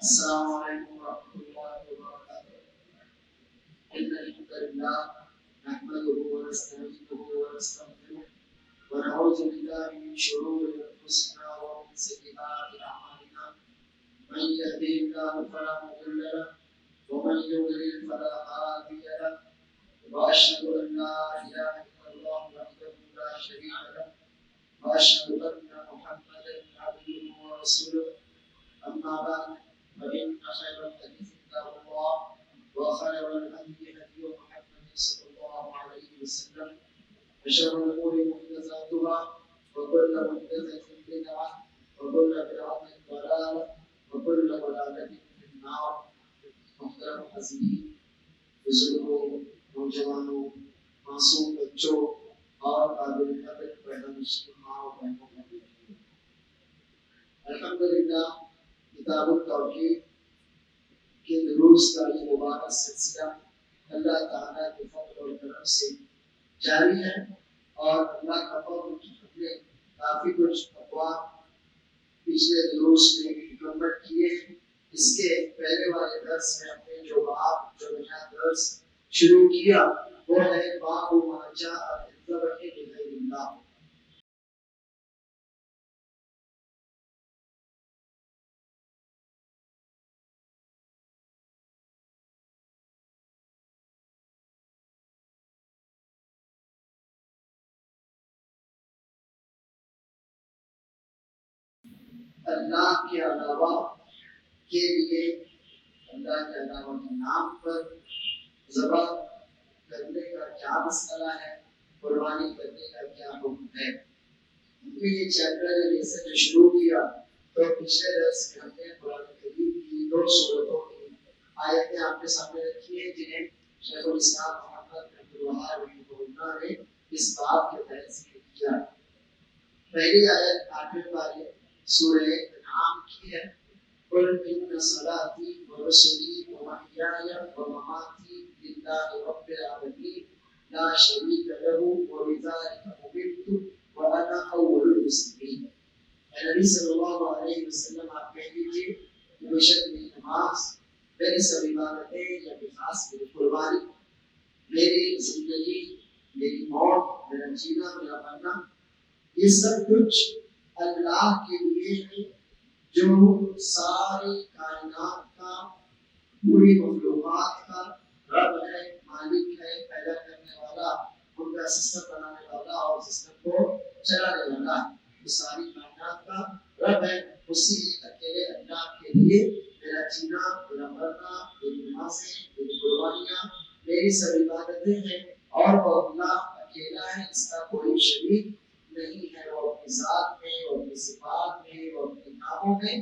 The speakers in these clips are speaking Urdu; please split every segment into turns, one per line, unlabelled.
السلام علیکم ورحمۃ اللہ وبرکاتہ۔ ان الحمد للہ نحمده ونستعینه ونستغفره ونعوذ بالله من شرور انفسنا ومن سیئات اعمالنا، من يهده الله فلا مضل له ومن يضلل فلا هادي له، واشهد ان لا اله الا الله وحده لا شريك له واشهد ان محمدا عبده ورسوله، اما بعد فإن خير الحديث كتاب الله وخير الهدي هدي محمد صلى الله عليه وسلم، وشر الأمور محدثاتها وكل محدثة بدعة وكل بدعة ضلالة وكل ضلالة في النار۔ محترم حاضرین، بزرگوں، نوجوانوں، معصوم بچوں اور قابل قدر پیدائشی ماں و بہنوں کا الحمدللہ کتاب التوحید کے دروس کا یہ مبارک سلسلہ اللہ تعالیٰ کے فضل اور کرم سے جاری ہے، اور اللہ کا فضل ہم نے کافی کچھ اقوام پچھلے دروس میں مکمل کیے ہیں۔ اس کے پہلے والے درس میں ہم نے جو نیا درس شروع کیا وہ ہے باب ما جاء فی الذبح لغیر اللہ۔ اللہ کے علاوہ کے لیے، اللہ کے علاوہ کے نام پر ذبح کرنے کا کیا مسئلہ ہے، قربانی کرنے کا کیا حکم ہے۔ ہم نے یہ چیپٹر جیسے جو شروع کیا تو پچھلے درس میں ہم نے قرآن کریم کی 2 سورتوں کی آیتیں آپ کے سامنے رکھی ہیں جنہیں شیخ الاسلام محمد بن الوہاب رحمہ اللہ نے اس باب کے تحت ذکر کیا۔ پہلی آیت 8ویں پارے سورہ انعام کی ہے، قل ان صلاتی ونسکی ومحیای ومماتی للہ رب العالمین لا شریک لہ وبذلک امرت وانا اول المسلمین۔ اے نبی صلی اللہ علیہ وسلم، آپ کہہ دیجیے کہ بے شک میری نماز، میری سب عبادتیں یا خاص میری قربانی، میری زندگی، میری موت، میرا جینا، میرا مرنا، یہ سب کچھ اللہ کے لیے ہے جو ساری کائنات کا، پوری مخلوقات کا رب ہے، مالک ہے، پیدا کرنے والا، ان کا سسٹم بنانے والا اور سسٹم کو چلانے والا، جو ساری کائنات کا رب ہے۔ اسی اکیلے اللہ کے لیے میرا جینا، میرا مرنا، میری نمازیں، میری قربانیاں، میری سب عبادتیں ہیں، اور وہ اللہ اکیلا ہے، اس کا کوئی شریک نہیں ہے۔ وہ اپنی ذات میں، وہ اپنی صفات میں، وہ اپنے ناموں میں،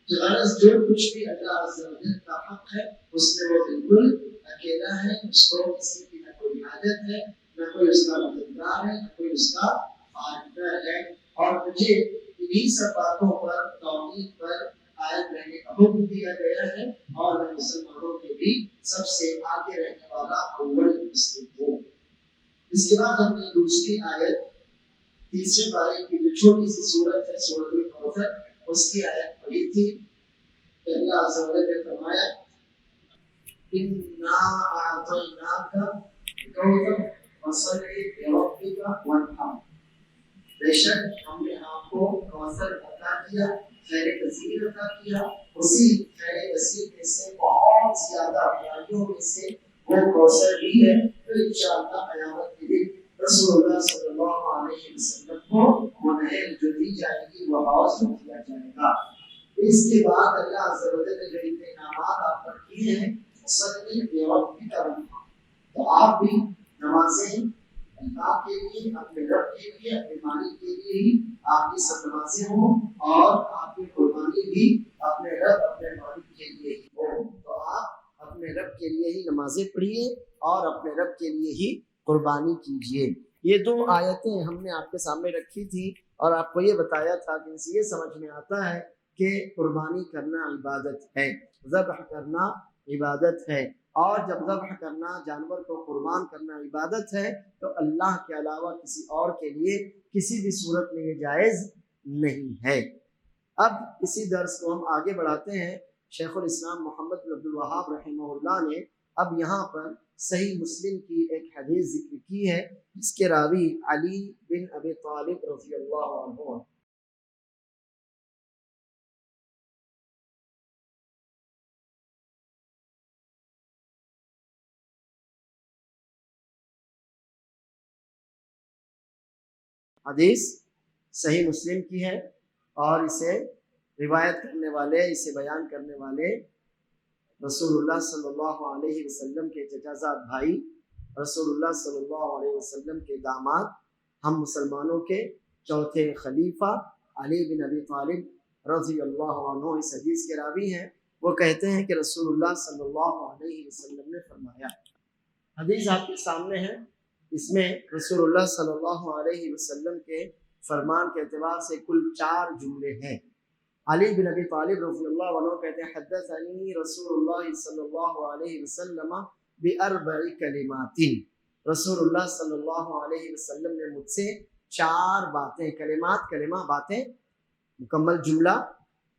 غرض جو کچھ بھی اللہ عز و جل کا حق ہے اس میں وہ بالکل اکیلا ہے، اس کو کسی کی نہ کوئی حاجت ہے، نہ کوئی اس کا مددگار ہے، نہ کوئی اس کا پارٹنر ہے۔ اور مجھے انہی سب باتوں پر، توحید پر قائم رہنے کا حکم دیا گیا ہے، اور میں مسلمانوں کے بھی سب سے آگے رہنے والا اول مسلم ہوں۔ اس کے بعد ہم نے دوسری آیت، تیسرے پارے کی جو چھوٹی سی سورت ہے سورۃ الکوثر، اس کی آیت پڑھی تھی کہ اللہ عز و جل نے فرمایا اِنَّا أَعْطَيْنَاكَ الْكَوْثَرَ فَصَلِّ لِرَبِّكَ وَانْحَرْ۔ بے شک ہم نے آپ کو کوثر عطا کیا، خیر کثیر عطا کیا، اسی خیر کثیر میں سے بہت زیادہ پیاریوں میں سے وہ کوثر بھی ہے، تو انشاءاللہ قیامت کے دن رسول اللہ صلی اللہ علیہ وسلم کو وہ نہر جو دی جائے گی وہ حوض میں دیا جائے گا۔ اس کے بعد اللہ عز و جل نے جو انعامات آپ پر کیے ہیں، صلی لربک وانحر، تو آپ بھی نمازیں اللہ کے لیے، اپنے رب کے لیے، اپنے مالک کے لیے ہی آپ کی سب نمازیں ہوں، اور آپ کی قربانی بھی اپنے رب، اپنے مالک کے لیے ہی ہو۔ تو آپ اپنے رب کے لیے ہی نمازیں پڑھیے اور اپنے رب کے لیے ہی قربانی کیجیے۔ یہ 2 آیتیں ہم نے آپ کے سامنے رکھی تھی، اور آپ کو یہ بتایا تھا کہ ان سے یہ سمجھ میں آتا ہے کہ قربانی کرنا عبادت ہے، ذبح کرنا عبادت ہے، اور جب ذبح کرنا، جانور کو قربان کرنا عبادت ہے تو اللہ کے علاوہ کسی اور کے لیے کسی بھی صورت میں یہ جائز نہیں ہے۔ اب اسی درس کو ہم آگے بڑھاتے ہیں شیخ الاسلام محمد بن عبد الوہاب رحمہ اللہ نے اب یہاں پر صحیح مسلم کی ایک حدیث ذکر کی ہے جس کے راوی علی بن ابی طالب رضی اللہ عنہ۔ حدیث صحیح مسلم کی ہے اور اسے روایت کرنے والے، اسے بیان کرنے والے رسول اللہ صلی اللہ علیہ وسلم کے چچازاد بھائی، رسول اللہ صلی اللہ علیہ وسلم کے داماد، ہم مسلمانوں کے چوتھے خلیفہ علی بن ابی طالب رضی اللہ عنہ اس حدیث کے راوی ہیں۔ وہ کہتے ہیں کہ رسول اللہ صلی اللہ علیہ وسلم نے فرمایا، حدیث آپ کے سامنے ہے، اس میں رسول اللہ صلی اللہ علیہ وسلم کے فرمان کے اعتبار سے کل 4 جملے ہیں۔ علی بن ابی طالب رضی اللہ عنہ کہتے ہیں حدثنی رسول اللہ صلی اللہ علیہ وسلم باربع کلمات، رسول اللہ صلی اللہ علیہ وسلم نے مجھ سے 4 باتیں، کلمات، کلمہ باتیں، مکمل جملہ،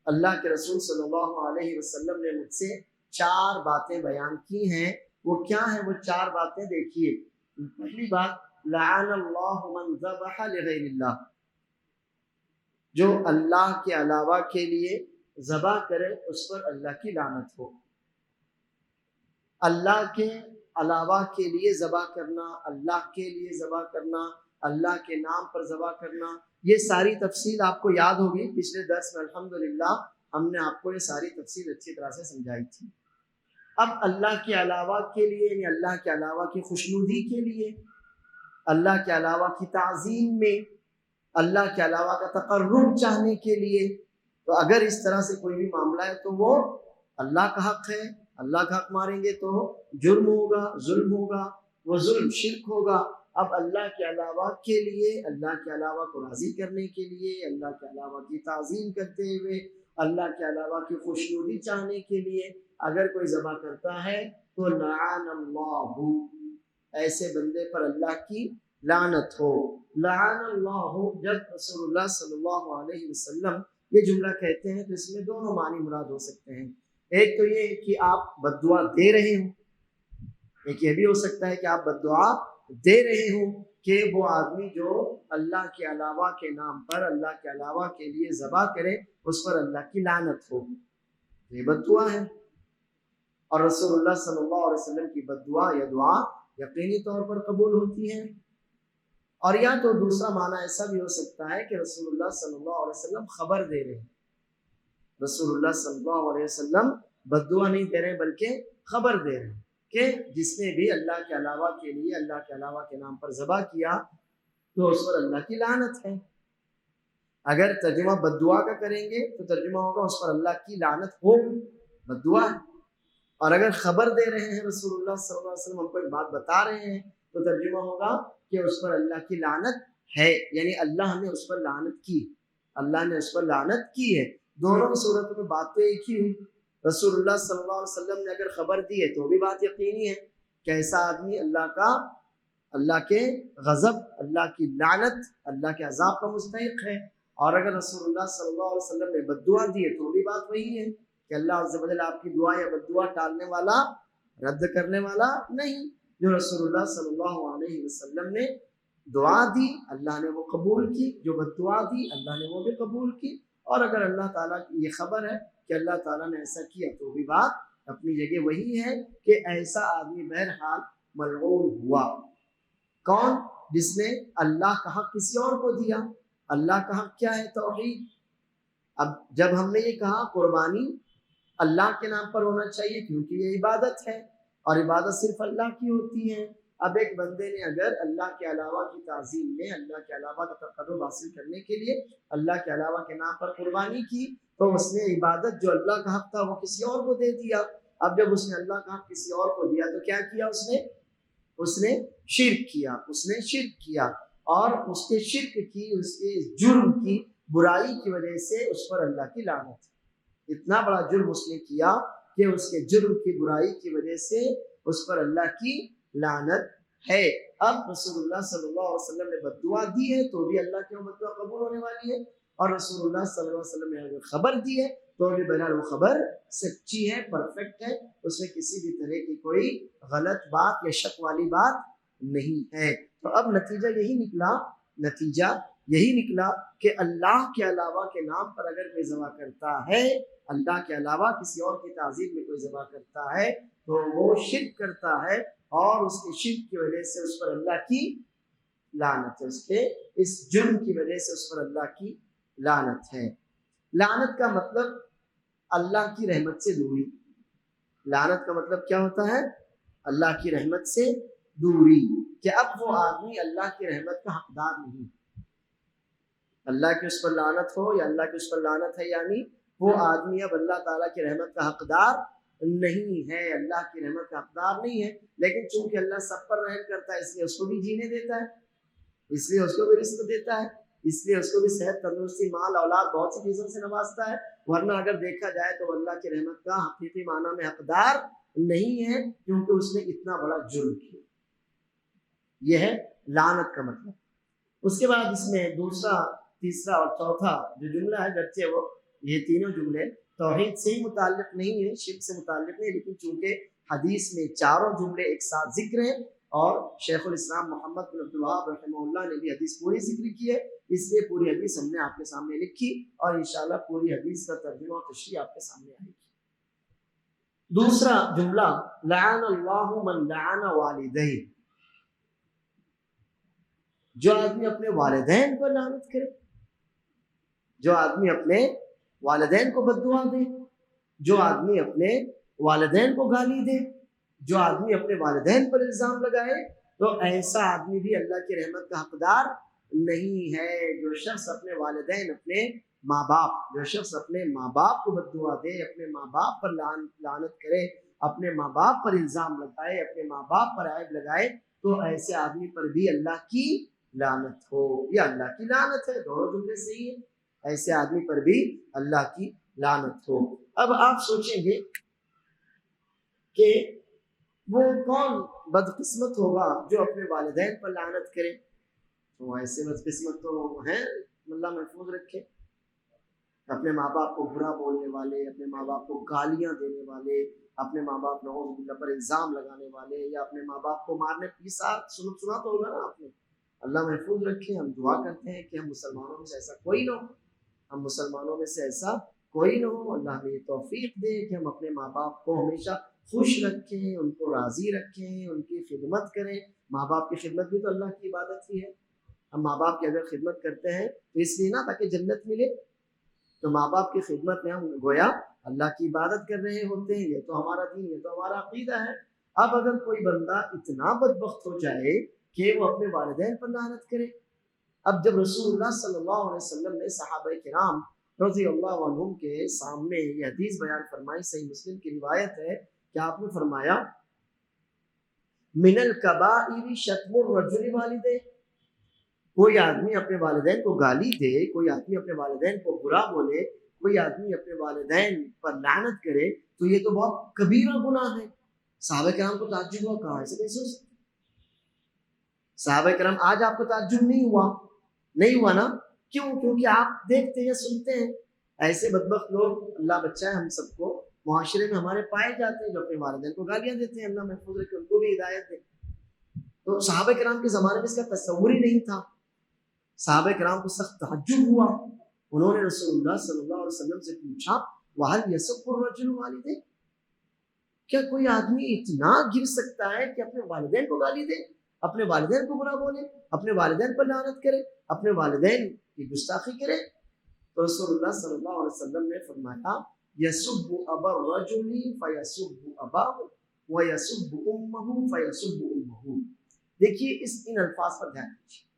اللہ کے رسول صلی اللہ علیہ وسلم نے مجھ سے 4 باتیں بیان کی ہیں۔ وہ کیا ہیں وہ 4 باتیں؟ دیکھیے، پہلی بات، لعن اللہ من ذبح لغیر اللہ، جو اللہ کے علاوہ کے لیے ذبح کرے اس پر اللہ کی لعنت ہو۔ اللہ کے علاوہ کے لیے ذبح کرنا، اللہ کے لیے ذبح کرنا، اللہ کے نام پر ذبح کرنا، یہ ساری تفصیل آپ کو یاد ہوگی، پچھلے درس میں الحمدللہ ہم نے آپ کو یہ ساری تفصیل اچھی طرح سے سمجھائی تھی۔ اب اللہ کے علاوہ کے لیے، یعنی اللہ کے علاوہ کی خوشنودی کے لیے، اللہ کے علاوہ کی تعظیم میں، اللہ کے علاوہ کا تقرب چاہنے کے لیے، تو اگر اس طرح سے کوئی بھی معاملہ ہے تو وہ اللہ کا حق ہے، اللہ کا حق ماریں گے تو جرم ہوگا، ظلم ہوگا، وہ ظلم شرک ہوگا۔ اب اللہ کے علاوہ کے لیے، اللہ کے علاوہ کو راضی کرنے کے لیے، اللہ کے علاوہ کی تعظیم کرتے ہوئے، اللہ کے علاوہ کی خوشنودی چاہنے کے لیے اگر کوئی ذبح کرتا ہے تو لعن اللہ، ایسے بندے پر اللہ کی لعنت ہو۔ لعن اللہ، جب رسول اللہ صلی اللہ علیہ وسلم یہ جملہ کہتے ہیں تو اس میں دونوں معنی مراد ہو سکتے ہیں۔ ایک تو یہ کہ آپ بد دعا دے رہے ہوں، ایک یہ بھی ہو سکتا ہے کہ آپ بد دعا دے رہے ہوں کہ وہ آدمی جو اللہ کے علاوہ کے نام پر، اللہ کے علاوہ کے لیے ذبح کرے اس پر اللہ کی لعنت ہو، یہ بد دعا ہے۔ اور رسول اللہ صلی اللہ علیہ وسلم کی بد دعا یا دعا یقینی طور پر قبول ہوتی ہے۔ اور یا تو دوسرا معنی ایسا بھی ہو سکتا ہے کہ رسول اللہ صلی اللہ علیہ وسلم خبر دے رہے ہیں، رسول اللہ صلی اللہ علیہ وسلم بد دعا نہیں دے رہے ہیں بلکہ خبر دے رہے ہیں کہ جس نے بھی اللہ کے علاوہ کے لیے، اللہ کے علاوہ کے نام پر ذبح کیا تو اس پر اللہ کی لعنت ہے۔ اگر ترجمہ بد دعا کا کریں گے تو ترجمہ ہوگا اس پر اللہ کی لعنت ہو، بد دعا ہے۔ اور اگر خبر دے رہے ہیں رسول اللہ صلی اللہ علیہ وسلم، ہم کو ایک بات بتا رہے ہیں، تو ترجمہ ہوگا کہ اس پر اللہ کی لعنت ہے، یعنی اللہ نے اس پر لعنت کی، اللہ نے اس پر لعنت کی ہے۔ دونوں کی صورتوں میں بات تو ایک ہی ہوئی۔ رسول اللہ صلی اللہ علیہ وسلم نے اگر خبر دی ہے تو بھی بات یقینی ہے کہ ایسا آدمی اللہ کے غضب، اللہ کی لعنت، اللہ کے عذاب کا مستحق ہے۔ اور اگر رسول اللہ صلی اللہ علیہ وسلم نے بد دعا دی ہے تو بھی بات وہی ہے کہ اللہ عز و جل آپ کی دعا یا بد دعا ٹالنے والا، رد کرنے والا نہیں۔ جو رسول اللہ صلی اللہ علیہ وسلم نے دعا دی اللہ نے وہ قبول کی، جو بد دعا دی اللہ نے وہ بھی قبول کی۔ اور اگر اللہ تعالیٰ کی یہ خبر ہے کہ اللہ تعالیٰ نے ایسا کیا تو بھی بات اپنی جگہ وہی ہے کہ ایسا آدمی بہرحال ملعون ہوا۔ کون؟ جس نے اللہ کا حق کسی اور کو دیا۔ اللہ کا حق کیا ہے؟ توحید۔ اب جب ہم نے یہ کہا قربانی اللہ کے نام پر ہونا چاہیے کیونکہ یہ عبادت ہے اور عبادت صرف اللہ کی ہوتی ہے۔ اب ایک بندے نے اگر اللہ کے علاوہ کی تعظیم میں، اللہ کے علاوہ کا تقرب حاصل کرنے کے لیے اللہ کے علاوہ کے نام پر قربانی کی تو اس نے عبادت جو اللہ کا حق تھا وہ کسی اور کو دے دیا۔ اب جب اس نے اللہ کا حق کسی اور کو دیا تو کیا کیا اس نے شرک کیا، اس نے شرک کیا، اور اس کے شرک کی، اس کے جرم کی، برائی کی وجہ سے اس پر اللہ کی لعنت۔ اتنا بڑا جرم اس نے کیا کہ اس کے جرم کی، برائی کی وجہ سے اس پر اللہ کی لعنت ہے۔ اب رسول اللہ صلی اللہ علیہ وسلم نے بد دعا دی ہے تو بھی اللہ کی بد دعا قبول ہونے والی ہے۔ اور رسول اللہ صلی اللہ علیہ وسلم نے اگر خبر دی ہے تو بھی بہرحال وہ خبر سچی ہے، پرفیکٹ ہے، اس میں کسی بھی طرح کی کوئی غلط بات یا شک والی بات نہیں ہے۔ تو اب نتیجہ یہی نکلا کہ اللہ کے علاوہ کے نام پر اگر کوئی ذبح کرتا ہے، اللہ کے علاوہ کسی اور کی تعظیم میں کوئی ذبح کرتا ہے تو وہ شرک کرتا ہے، اور اس کے شرک کی وجہ سے اس پر اللہ کی لعنت ہے، اس کے اس جرم کی وجہ سے اس پر اللہ کی لعنت ہے۔ لعنت کا مطلب اللہ کی رحمت سے دوری۔ لعنت کا مطلب کیا ہوتا ہے؟ اللہ کی رحمت سے دوری، کہ اب وہ آدمی اللہ کی رحمت کا حقدار نہیں، اللہ کی اس پر لعنت ہو یا اللہ کی اس پر لعنت ہے، یعنی وہ آدمی اب اللہ تعالیٰ کی رحمت کا حقدار نہیں ہے، اللہ کی رحمت کا حقدار نہیں ہے۔ لیکن چونکہ اللہ سب پر رحم کرتا ہے اس لیے اس کو بھی جینے دیتا ہے، اس لیے اس کو بھی رزق دیتا ہے، اس لیے اس کو بھی صحت، تندرستی، مال، اولاد، بہت سی چیزوں سے نوازتا ہے۔ ورنہ اگر دیکھا جائے تو اللہ کی رحمت کا حقیقی معنی میں حقدار نہیں ہے، کیونکہ اس نے اتنا بڑا جرم کیا۔ یہ ہے لعنت کا مطلب۔ اس کے بعد اس میں دوسرا، تیسرا اور چوتھا جو جملہ ہے، گرچہ وہ یہ تینوں جملے توحید سے ہی متعلق نہیں ہیں، شرک سے متعلق نہیں، لیکن چونکہ حدیث میں چاروں جملے ایک ساتھ ذکر ہیں اور شیخ الاسلام محمد بن عبد الوہاب رحمہ اللہ نے بھی حدیث پوری ذکر کی ہے، اس لیے پوری حدیث ہم نے آپ کے سامنے لکھی اور انشاءاللہ پوری حدیث کا ترجمہ اور تشریح آپ کے سامنے آئے گی۔ دوسرا جملہ، لعن اللہ من لعن والدیہ، جو آدمی اپنے والدین پر لعنت کرے، جو آدمی اپنے والدین کو بد دعا دے، جو آدمی اپنے والدین کو گالی دے، جو آدمی اپنے والدین پر الزام لگائے، تو ایسا آدمی بھی اللہ کی رحمت کا حقدار نہیں ہے۔ جو شخص اپنے والدین، اپنے ماں باپ، جو شخص اپنے ماں باپ کو بد دعا دے، اپنے ماں باپ پر لعنت کرے، اپنے ماں باپ پر الزام لگائے، اپنے ماں باپ پر عیب لگائے، تو ایسے آدمی پر بھی اللہ کی لعنت ہو یا اللہ کی لعنت ہے، دونوں جملے صحیح ہیں، ایسے آدمی پر بھی اللہ کی لعنت ہو۔ اب آپ سوچیں گے کہ وہ کون بدقسمت ہوگا جو اپنے والدین پر لعنت کرے؟ تو ایسے بدقسمت تو ہیں، اللہ محفوظ رکھے، اپنے ماں باپ کو برا بولنے والے، اپنے ماں باپ کو گالیاں دینے والے، اپنے ماں باپ نعوذ باللہ پر الزام لگانے والے، یا اپنے ماں باپ کو مارنے کی سنا تو ہوگا نا آپ نے۔ اللہ محفوظ رکھے۔ ہم دعا کرتے ہیں کہ ہم مسلمانوں میں سے ایسا کوئی نہ ہو، ہم مسلمانوں میں سے ایسا کوئی نہ ہو۔ اللہ ہمیں یہ توفیق دے کہ ہم اپنے ماں باپ کو ہمیشہ خوش رکھیں، ان کو راضی رکھیں، ان کی خدمت کریں۔ ماں باپ کی خدمت بھی تو اللہ کی عبادت ہی ہے۔ ہم ماں باپ کی اگر خدمت کرتے ہیں تو اس لیے نہ تاکہ جنت ملے، تو ماں باپ کی خدمت میں ہم گویا اللہ کی عبادت کر رہے ہوتے ہیں۔ یہ تو ہمارا دین، یہ تو ہمارا عقیدہ ہے۔ اب اگر کوئی بندہ اتنا بدبخت ہو جائے کہ وہ اپنے والدین پر لعنت کرے، اب جب رسول اللہ صلی اللہ علیہ وسلم نے صحابہ کرام رضی اللہ عنہم کے سامنے یہ حدیث بیان فرمائی، صحیح مسلم کی روایت ہے کہ آپ نے فرمایا من الکبائر شتم الرجل والدیہ، کوئی آدمی اپنے والدین کو گالی دے، کوئی آدمی اپنے والدین کو برا بولے، کوئی آدمی اپنے والدین پر لعنت کرے تو یہ تو بہت کبیرہ گناہ ہے۔ صحابہ کرام کو تعجب ہوا، کہا ایسے کیسے ہو سکتا؟ صحابہ کرام آج آپ کو تعجب نہیں ہوا نا؟ کیوں؟ کیونکہ آپ دیکھتے ہیں، سنتے ہیں ایسے بدبخت لوگ، اللہ بچائے ہم سب کو، معاشرے میں ہمارے پائے جاتے ہیں جو اپنے والدین کو گالیاں دیتے ہیں۔ اللہ محفوظ رکھے، ان کو بھی ہدایت دے۔ تو صحابہ کرام کے زمانے میں اس کا تصور ہی نہیں تھا۔ صحابہ کرام کو سخت تعجب ہوا، انہوں نے رسول اللہ صلی اللہ علیہ وسلم سے پوچھا وَهَلْ يَسُبُّ الرَّجُلُ وَالِدَيْهِ، کیا کوئی آدمی اتنا گر سکتا ہے کہ اپنے والدین کو گالی دے، اپنے والدین کو برا بولے، اپنے والدین پر لعنت کرے، اپنے والدین کی گستاخی کرے؟ تو رسول اللہ صلی اللہ علیہ وسلم نے فرمایا یسب ابا الرجل فیسب اباہ ویسب امہ فیسب امہ۔ دیکھیے ان الفاظ پر دھیان دیجیے۔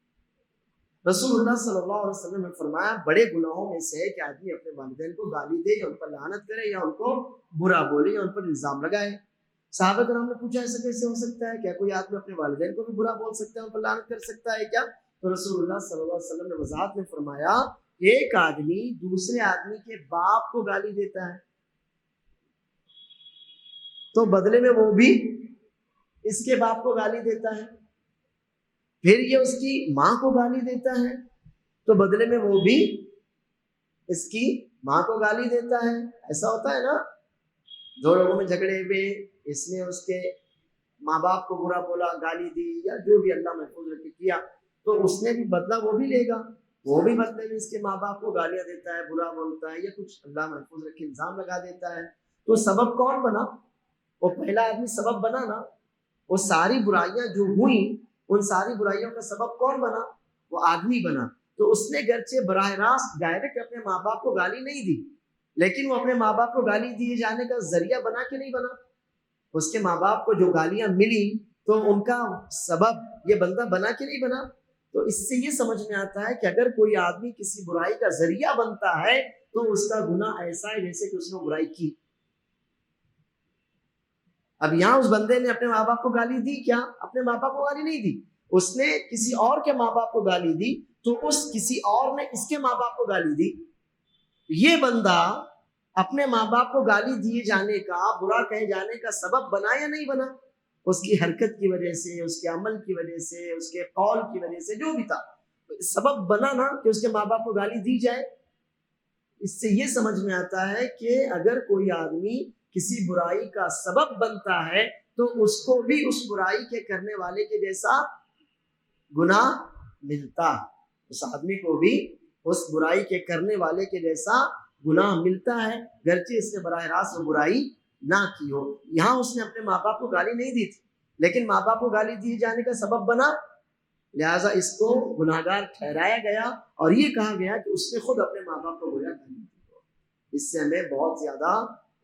رسول اللہ صلی اللہ علیہ وسلم نے فرمایا بڑے گناہوں میں سے ہے کہ آدمی اپنے والدین کو گالی دے یا ان پر لعنت کرے یا ان کو برا بولے یا ان پر الزام لگائے۔ صحابہ کرام نے پوچھا ایسا کیسے ہو سکتا ہے؟ کیا کوئی آدمی اپنے والدین کو بھی برا بول سکتا ہے، ان پر لعنت کر سکتا ہے کیا؟ تو رسول اللہ صلی اللہ علیہ وسلم نے وضاحت میں فرمایا ایک آدمی دوسرے آدمی کے باپ کو گالی دیتا ہے تو بدلے میں وہ بھی اس کے باپ کو گالی دیتا ہے، پھر یہ اس کی ماں کو گالی دیتا ہے تو بدلے میں وہ بھی اس کی ماں کو گالی دیتا ہے. ایسا ہوتا ہے نا, دو لوگوں میں جھگڑے ہوئے, اس نے اس کے ماں باپ کو برا بولا, گالی دی, یا جو بھی اللہ محفوظ رکھے کیا, تو اس نے بھی بدلہ وہ بھی لے گا. وہ بھی بدلے میں اس کے ماں باپ کو گالیاں دیتا ہے, برا بولتا ہے, یا کچھ اللہ محفوظ رکھے الزام لگا دیتا ہے. تو سبب کون بنا؟ وہ پہلا آدمی سبب بنا نا. وہ ساری برائیاں جو ہوئیں, ان ساری برائیوں کا سبب کون بنا؟ وہ آدمی بنا. تو اس نے گرچہ براہ راست ڈائریکٹ اپنے ماں باپ کو گالی نہیں دی, لیکن وہ اپنے ماں باپ کو گالی دیے جانے کا ذریعہ بنا کہ نہیں بنا؟ اس کے ماں باپ کو جو گالیاں ملی تو ان کا سبب یہ بندہ بنا کہ نہیں بنا؟ تو اس سے یہ سمجھ میں آتا ہے کہ اگر کوئی آدمی کسی برائی کا ذریعہ بنتا ہے تو اس کا گناہ ایسا ہے جیسے کہ اس نے برائی کی. اب یہاں اس بندے نے اپنے ماں باپ کو گالی دی کیا؟ اپنے ماں باپ کو گالی نہیں دی, اس نے کسی اور کے ماں باپ کو گالی دی, تو اس کسی اور نے اس کے ماں باپ کو گالی دی. یہ بندہ اپنے ماں باپ کو گالی دیے جانے کا, برا کہے جانے کا سبب بنا یا نہیں بنا؟ اس کی حرکت کی وجہ سے, اس کے عمل کی وجہ سے, اس کے قول کی وجہ سے, جو بھی تھا سبب بنا نا کہ اس کے ماں باپ کو گالی دی جائے. اس سے یہ سمجھ میں آتا ہے کہ اگر کوئی آدمی کسی برائی کا سبب بنتا ہے تو اس کو بھی اس برائی کے کرنے والے کے جیسا گناہ ملتا, اس آدمی کو بھی اس برائی کے کرنے والے کے جیسا گناہ ملتا ہے, گرچہ اس نے براہ راست وہ برائی نہ کی ہو. یہاں اس نے اپنے ماں باپ کو گالی نہیں دی تھی, لیکن ماں باپ کو گالی دیے جانے کا سبب بنا, لہٰذا اس کو گناہگار ٹھہرایا گیا اور یہ کہا گیا کہ اس نے خود اپنے ماں باپ کو گویا گالی دی. اس سے ہمیں بہت زیادہ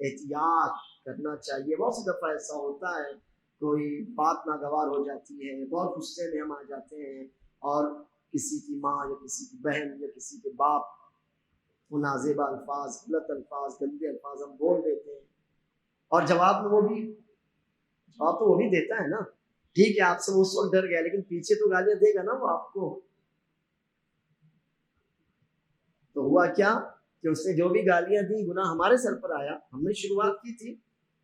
احتیاط کرنا چاہیے. بہت سی دفعہ ایسا ہوتا ہے, کوئی بات ناگوار ہو جاتی ہے, بہت غصے میں ہم آ جاتے ہیں اور کسی کی ماں یا کسی کی بہن یا کسی کے باپ کو نازیبا الفاظ, غلط الفاظ, گندے الفاظ ہم بول دیتے ہیں, اور جواب میں جواب تو وہ بھی دیتا ہے نا. ٹھیک ہے, آپ سے وہ اس وقت ڈر گیا, لیکن پیچھے تو گالیاں دے گا نا وہ آپ کو. تو ہوا کیا کہ اس نے جو بھی گالیاں دی, گناہ ہمارے سر پر آیا, ہم نے شروعات کی تھی,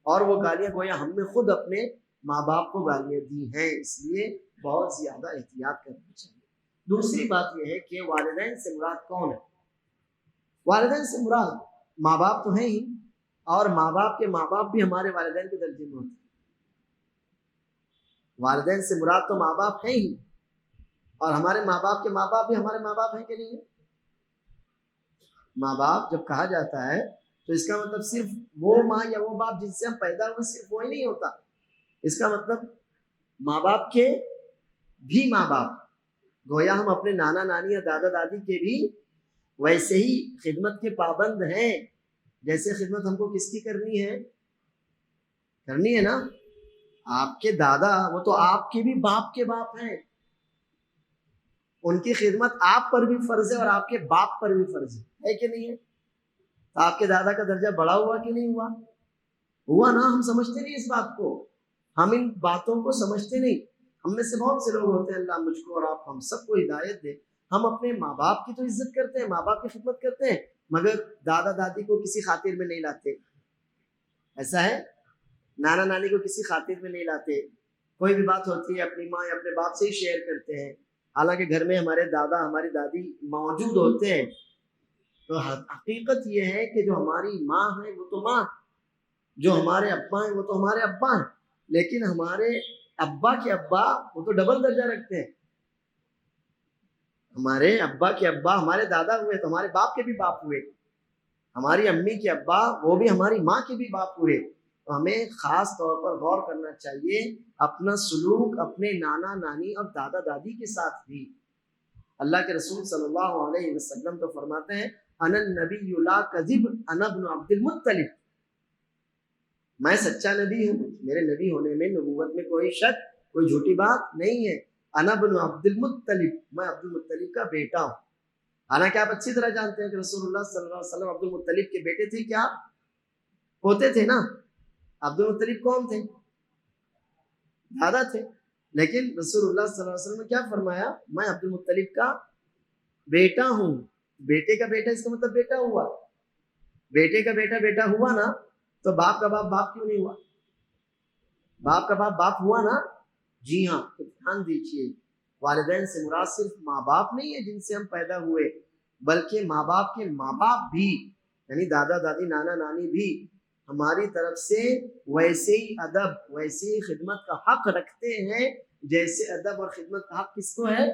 اور وہ گالیاں گویا ہم نے خود اپنے ماں باپ کو گالیاں دی ہیں. اس لیے بہت زیادہ احتیاط کرنا چاہیے. دوسری بات یہ ہے کہ والدین سے مراد کون ہے؟ والدین سے مراد ماں باپ تو ہیں ہی, اور ماں باپ کے ماں باپ بھی ہمارے والدین کے درجے میں ہوتے ہیں. والدین سے مراد تو ماں باپ ہیں ہی, اور ہمارے ماں باپ کے ماں باپ بھی ہمارے ماں باپ ہیں کہ نہیں ہے؟ ماں باپ جب کہا جاتا ہے تو اس کا مطلب صرف وہ ماں یا وہ باپ جن سے ہم پیدا ہوئے صرف وہی نہیں ہوتا. اس کا مطلب ماں باپ کے بھی ماں باپ, گویا ہم اپنے نانا نانی یا دادا دادی کے بھی ویسے ہی خدمت کے پابند ہیں, جیسے خدمت ہم کو کس کی کرنی ہے نا. آپ کے دادا وہ تو آپ کے بھی باپ کے باپ ہیں, ان کی خدمت آپ پر بھی فرض ہے اور آپ کے باپ پر بھی فرض ہے کہ نہیں ہے؟ تو آپ کے دادا کا درجہ بڑا ہوا کہ نہیں ہوا نا. ہم سمجھتے نہیں اس بات کو, ہم ان باتوں کو سمجھتے نہیں. ہم میں سے بہت سے لوگ ہوتے ہیں, اللہ مجھ کو اور آپ ہم سب کو ہدایت دے, ہم اپنے ماں باپ کی تو عزت کرتے ہیں, ماں باپ کی خدمت کرتے ہیں, مگر دادا دادی کو کسی خاطر میں نہیں لاتے. ایسا ہے, نانا نانی کو کسی خاطر میں نہیں لاتے. کوئی بھی بات ہوتی ہے اپنی ماں یا اپنے باپ سے ہی شیئر کرتے ہیں, حالانکہ گھر میں ہمارے دادا ہماری دادی موجود ہوتے ہیں. تو حقیقت یہ ہے کہ جو ہماری ماں ہے وہ تو ماں, جو ہمارے ابا ہیں وہ تو ہمارے ابا ہیں, لیکن ہمارے ابا کے ابا وہ تو ڈبل درجہ رکھتے ہیں. ہمارے ابا کے ابا ہمارے دادا ہوئے تو ہمارے باپ کے بھی باپ ہوئے, ہماری امی کے ابا وہ بھی ہماری ماں کے بھی باپ ہوئے. تو ہمیں خاص طور پر غور کرنا چاہیے اپنا سلوک اپنے نانا نانی اور دادا دادی کے ساتھ بھی. اللہ کے رسول صلی اللہ علیہ وسلم تو فرماتے ہیں, انا النبی لا کذب انا ابن عبد المطلب, میں سچا نبی ہوں, میرے نبی ہونے میں نبوت میں کوئی شک کوئی جھوٹی بات نہیں ہے. انا ابن عبد المطلب, میں عبد المطلب کا بیٹا ہوں. حالانکہ آپ اچھی طرح جانتے ہیں کہ رسول اللہ صلی اللہ علیہ وسلم عبد المطلب کے بیٹے تھے, کیا ہوتے تھے نا. عبد المطلب کون تھے؟ دادا تھے. لیکن رسول اللہ صلی اللہ علیہ وسلم نے کیا فرمایا, میں عبد المطلب کا بیٹا ہوں. بیٹے کا بیٹا اس کا مطلب بیٹا ہوا, بیٹے کا بیٹا بیٹا ہوا نا, تو باپ کا باپ باپ کیوں نہیں ہوا؟ باپ کا باپ باپ ہوا نا. جی ہاں, تو دھیان دیجیے, والدین سے مراد صرف ماں باپ نہیں ہے جن سے ہم پیدا ہوئے,
بلکہ ماں باپ کے ماں باپ بھی یعنی دادا دادی نانا نانی بھی ہماری طرف سے ویسے ہی ادب ویسے ہی خدمت کا حق رکھتے ہیں جیسے ادب اور خدمت کا حق کس کو ہے؟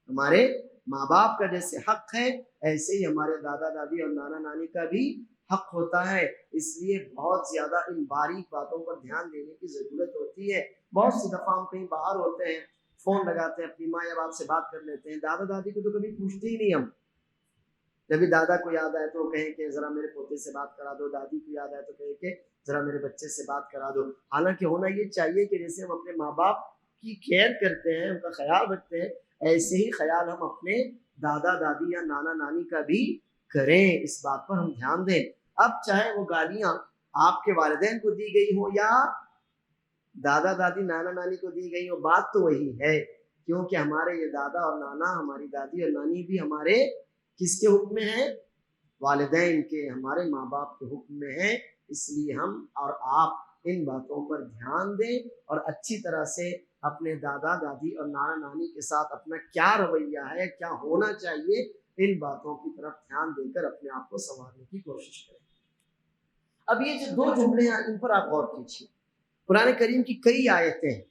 ہمارے ماں باپ کا جیسے حق ہے ایسے ہی ہمارے دادا دادی اور نانا نانی کا بھی حق ہوتا ہے. اس لیے بہت زیادہ ان باریک باتوں پر دھیان دینے کی ضرورت ہوتی ہے. بہت سی دفعہ ہم کہیں باہر ہوتے ہیں, فون لگاتے ہیں, اپنی ماں یا باپ سے بات کر لیتے ہیں, دادا دادی کو تو کبھی پوچھتے ہی نہیں ہم. جبھی دادا کو یاد آئے تو کہیں کہ ذرا میرے پوتے سے بات کرا دو, دادی کو یاد آئے تو کہیں کہ ذرا میرے بچے سے بات کرا دو. حالانکہ ہونا یہ چاہیے کہ جیسے ہم اپنے ماں باپ کی کیئر کرتے ہیں, ان کا خیال رکھتے ہیں, ایسے ہی خیال ہم اپنے دادا دادی یا نانا نانی کا بھی کریں. اس بات پر ہم دھیان دیں. اب چاہے وہ گالیاں آپ کے والدین کو دی گئی ہو یا دادا دادی نانا نانی کو دی گئی ہو, بات تو وہی ہے, کیونکہ ہمارے یہ دادا اور نانا, ہماری دادی اور نانی بھی ہمارے کس کے حکم میں ہیں؟ والدین کے, ہمارے ماں باپ کے حکم میں ہیں. اس لیے ہم اور آپ ان باتوں پر دھیان دیں اور اچھی طرح سے اپنے دادا دادی اور نانا نانی کے ساتھ اپنا کیا رویہ ہے, کیا ہونا چاہیے, ان باتوں کی طرف دھیان دے کر اپنے آپ کو سنوارنے کی کوشش کریں. اب یہ جو دو جملے ہیں ان پر آپ غور کیجیے. قرآن کریم کی کئی آیتیں ہیں.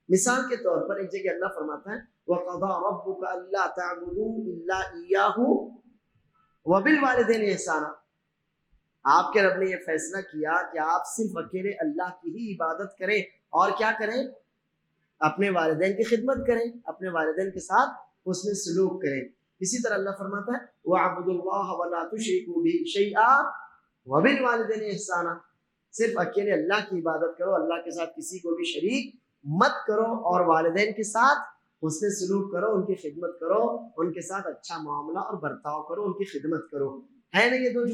مثال کے طور پر ایک جگہ اللہ فرماتا ہے وَقَضَىٰ رَبُّكَ أَلَّا تَعْبُدُوا إِلَّا إِيَّاهُ وَبِالْوَالِدَيْنِ إِحْسَانًا. آپ کے رب نے یہ فیصلہ کیا کہ آپ صرف اکیلے اللہ کی ہی عبادت کریں اور کیا کریں؟ اپنے والدین کی خدمت کریں, اپنے والدین کے ساتھ حسن سلوک کریں. اسی طرح اللہ فرماتا ہے وَاعْبُدُوا اللَّهَ وَلَا تُشْرِكُوا بِهِ شَيْئًا وَبِالْوَالِدَيْنِ إِحْسَانًا. صرف اکیلے اللہ کی عبادت کرو, اللہ کے ساتھ کسی کو بھی شریک مت کرو, اور والدین کے ساتھ حسن سلوک کرو, ان کی خدمت کرو, ان کے ساتھ اچھا معاملہ اور برتاؤ کرو, ان کی خدمت کرو. ہے نا یہ دو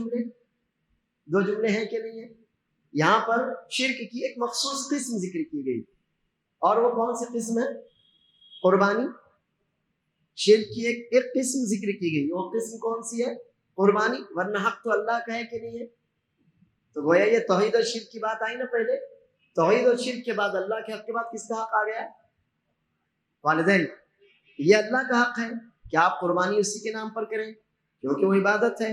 جملے ہیں کہ نہیں ہیں؟ یہاں پر شرک کی ایک مخصوص قسم ذکر کی گئی, اور وہ کون سی قسم ہے؟ قربانی. شرک کی ایک قسم ذکر کی گئی, وہ قسم کون سی ہے؟ قربانی. ورنہ حق تو اللہ کا ہے کہ نہیں ہے؟ تو گویا یہ توحید اور شرک کی بات آئی نا پہلے. توحید اور شرک کے بعد اللہ کے حق کے بعد کس کا حق آ گیا؟ والدین. یہ اللہ کا حق ہے کہ آپ قربانی اسی کے نام پر کریں کیونکہ وہ عبادت ہے,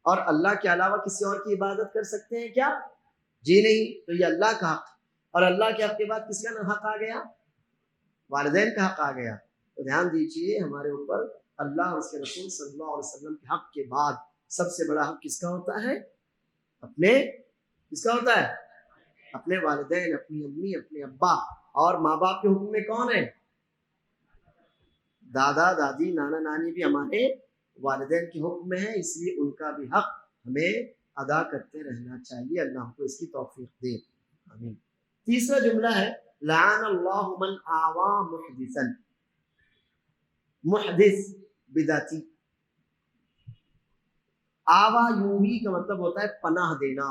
اور اللہ کے علاوہ کسی اور کی عبادت کر سکتے ہیں کیا؟ جی نہیں. تو یہ اللہ کا حق, اور اللہ کے حق کے بعد کس کا حق آ گیا؟ والدین کا حق آ گیا. تو دھیان دیجیے, ہمارے اوپر اللہ اور اس کے رسول صلی اللہ علیہ وسلم کے حق کے بعد سب سے بڑا حق کس کا ہوتا ہے؟ کس کا ہوتا ہے؟ اپنے والدین, اپنی امی, اپنے ابا. اور ماں باپ کے حکم میں کون ہے؟ دادا دادی نانا نانی بھی ہمارے والدین کے حکم میں ہے, اس لیے ان کا بھی حق ہمیں ادا کرتے رہنا چاہیے. اللہ ہم کو اس کی توفیق دے, آمین. تیسرا جملہ ہے لعن اللہ من آوا محدثا. محدث بدعتی. آوا یوں ہی کا مطلب ہوتا ہے پناہ دینا,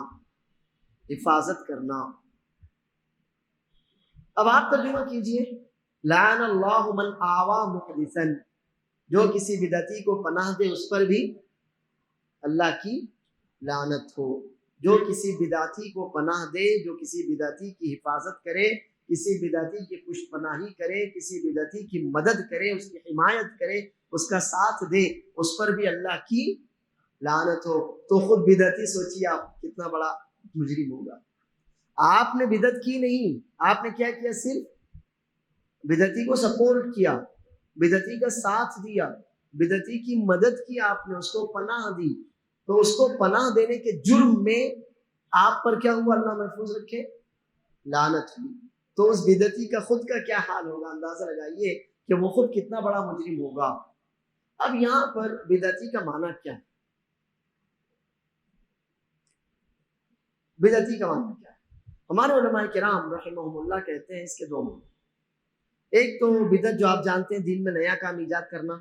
حفاظت کرنا. اب آپ ترجمہ کیجئے لعن اللہ من آوا محدثا, جو کسی بدعتی کو پناہ دے اس پر بھی اللہ کی لعنت ہو. جو کسی بدعتی کو پناہ دے, جو کسی بدعتی کی حفاظت کرے, کسی بدعتی کی پشت پناہی کرے, کسی بدعتی کی مدد کرے, اس کی حمایت کرے, اس کا ساتھ دے, اس پر بھی اللہ کی لعنت ہو. تو خود بدعتی سوچیے آپ کتنا بڑا مجرم ہوگا. آپ نے بدعت کی نہیں, آپ نے کیا کیا؟ صرف بدعتی کو سپورٹ کیا, بدعتی کا ساتھ دیا, بدعتی کی مدد کی, آپ نے اس کو پناہ دی. تو اس کو پناہ دینے کے جرم میں آپ پر کیا ہوا؟ اللہ محفوظ رکھے, لعنت ہوئی. تو اس بدعتی کا خود کا کیا حال ہوگا؟ اندازہ لگائیے کہ وہ خود کتنا بڑا مجرم ہوگا. اب یہاں پر بدعتی کا معنی کیا ہے؟ بدعتی کا معنی کیا ہے؟ ہمارے علماء کرام رحمہم اللہ کہتے ہیں اس کے دو معنی. ایک تو بدعت جو آپ جانتے ہیں دین میں نیا کام ایجاد کرنا.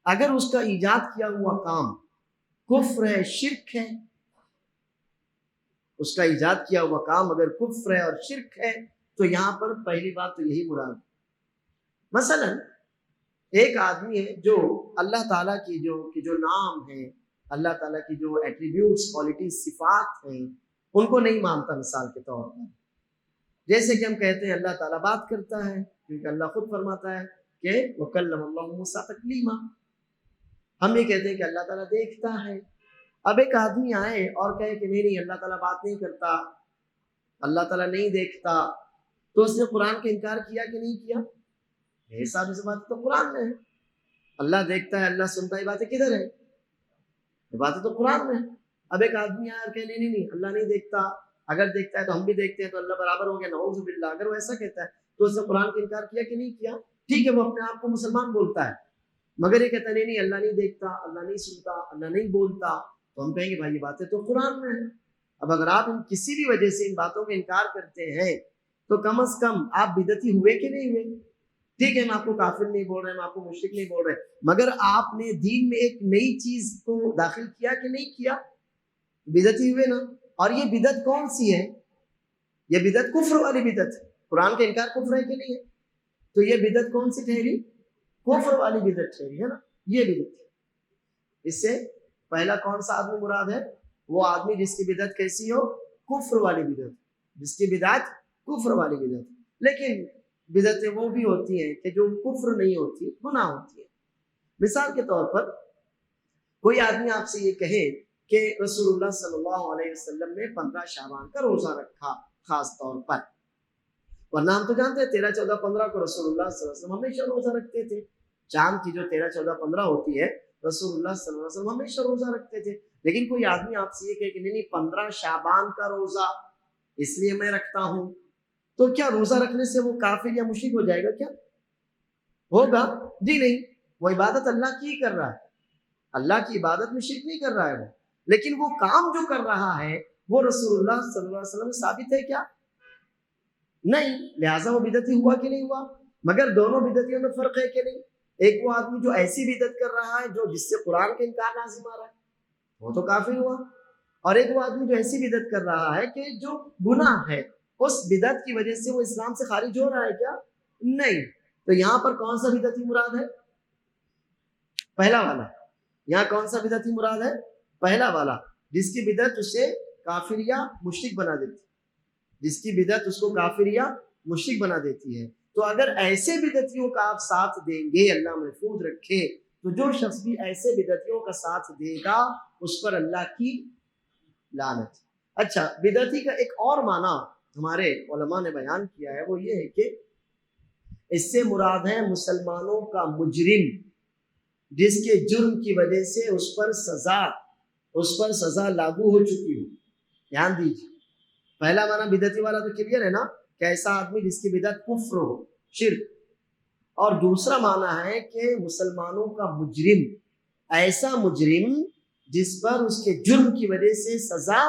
اگر اس کا ایجاد کیا ہوا کام کفر ہے, شرک ہے, اس کا ایجاد کیا ہوا کام اگر کفر ہے اور شرک ہے تو یہاں پر پہلی بات تو یہی مراد. مثلا ایک آدمی ہے جو اللہ تعالیٰ کی جو نام ہے, اللہ تعالیٰ کی جو ایٹریبیوٹس, کوالٹیز, صفات ہیں, ان کو نہیں مانتا. مثال کے طور پر جیسے کہ ہم کہتے ہیں اللہ تعالیٰ بات کرتا ہے, کیونکہ اللہ خود فرماتا ہے کہ وَكَلَّمَ اللَّهُ مُوسَىٰ تَكْلِيمًا. ہم یہ کہتے ہیں کہ اللہ تعالیٰ دیکھتا ہے. اب ایک آدمی آئے اور کہے کہ نہیں اللہ تعالیٰ بات نہیں کرتا، اللہ تعالیٰ نہیں دیکھتا، تو اس نے قرآن کا انکار کیا کہ نہیں کیا؟ میرے حساب سے بات تو قرآن میں ہے. اللہ دیکھتا ہے، اللہ سنتا ہے، یہ باتیں کدھر ہے؟ یہ باتیں تو قرآن میں ہے. اب ایک آدمی آیا اور کہے نہیں اللہ نہیں دیکھتا، اگر دیکھتا ہے تو ہم بھی دیکھتے ہیں تو اللہ برابر ہو گیا، نعوذ باللہ. اگر وہ ایسا کہتا ہے تو اس نے قرآن کا انکار کیا کہ نہیں کیا؟ ٹھیک ہے، وہ اپنے آپ کو مسلمان بولتا ہے، مگر یہ کہتا ہے نہیں اللہ نہیں دیکھتا، اللہ نہیں سنتا، اللہ نہیں بولتا، تو ہم کہیں گے بھائی یہ باتیں تو قرآن میں ہیں. اب اگر آپ کسی بھی وجہ سے ان باتوں کا انکار کرتے ہیں تو کم از کم آپ بدعتی ہوئے کہ نہیں ہوئے؟ ٹھیک ہے، میں آپ کو کافر نہیں بول رہے، میں آپ کو مشرک نہیں بول رہے، مگر آپ نے دین میں ایک نئی چیز کو داخل کیا کہ نہیں کیا؟ بدعتی ہوئے نا. اور یہ بدعت کون سی ہے؟ یہ بدعت کفر والی بدعت ہے. قرآن کا انکار کفر ہے کہ نہیں ہے؟ تو یہ بدعت کون سی ٹھہری؟ کفر والی بدعت ٹھہری ہے نا. یہ بدعت ہے. اس سے پہلا کون سا آدمی مراد ہے؟ وہ آدمی جس کی بدعت کیسی ہو؟ کفر والی بدعت، جس کی بدعت کفر والی بدعت. لیکن بدعتیں وہ بھی ہوتی ہیں کہ جو کفر نہیں ہوتی، گناہ ہوتی ہے. مثال کے طور پر کوئی آدمی آپ سے یہ کہے کہ رسول اللہ صلی اللہ علیہ وسلم نے 15 شعبان کا روزہ رکھا خاص طور پر، ورنہ ہم تو جانتے ہیں 13، 14، 15 کو رسول اللہ صلی اللہ علیہ وسلم ہمیشہ روزہ رکھتے تھے. چاند کی جو 13، 14، 15 ہوتی ہے رسول اللہ صلی اللہ علیہ وسلم ہمیشہ روزہ رکھتے تھے. لیکن کوئی آدمی آپ سے یہ کہے کہ نہیں 15 شعبان کا روزہ اس لیے میں رکھتا ہوں، تو کیا روزہ رکھنے سے وہ کافر یا مشرک ہو جائے گا؟ کیا ہوگا؟ جی نہیں، وہ عبادت اللہ کی کر رہا ہے، اللہ کی عبادت میں شرک نہیں کر رہا ہے وہ، لیکن وہ کام جو کر رہا ہے وہ رسول اللہ صلی اللہ علیہ وسلم میں ثابت ہے کیا؟ نہیں. لہٰذا وہ بدعتی ہوا کہ نہیں ہوا؟ مگر دونوں بدعتیوں میں فرق ہے کہ نہیں؟ ایک وہ آدمی جو ایسی بدعت کر رہا ہے جو جس سے قرآن کا انکار لازم آ رہا ہے، وہ تو کافر ہوا. اور ایک وہ آدمی جو ایسی بدعت کر رہا ہے کہ جو گناہ ہے، اس بدعت کی وجہ سے وہ اسلام سے خارج ہو رہا ہے کیا؟ نہیں. تو یہاں پر کون سا بدعتی مراد ہے؟ پہلا والا. یہاں کون سا بدعتی مراد ہے؟ پہلا والا، جس کی بدعت اسے کافر یا مشرک بنا دیتی، جس کی بدعت اس کو کافر یا مشرک بنا دیتی ہے. تو اگر ایسے بدعتیوں کا آپ ساتھ دیں گے، اللہ محفوظ رکھے، تو جو شخص بھی ایسے بدعتیوں کا ساتھ دے گا اس پر اللہ کی لعنت. اچھا، بدعتی کا ایک اور معنی ہمارے علماء نے بیان کیا ہے، وہ یہ ہے کہ اس سے مراد ہے مسلمانوں کا مجرم، جس کے جرم کی وجہ سے اس پر سزا لاگو ہو چکی ہو. دھیان دیجیے، پہلا معنی بدعتی والا تو کلیئر ہے نا، کہ ایسا آدمی جس کی بدعت کفر ہو، شرک. اور دوسرا معنی ہے کہ مسلمانوں کا مجرم، ایسا مجرم جس پر اس کے جرم کی وجہ سے سزا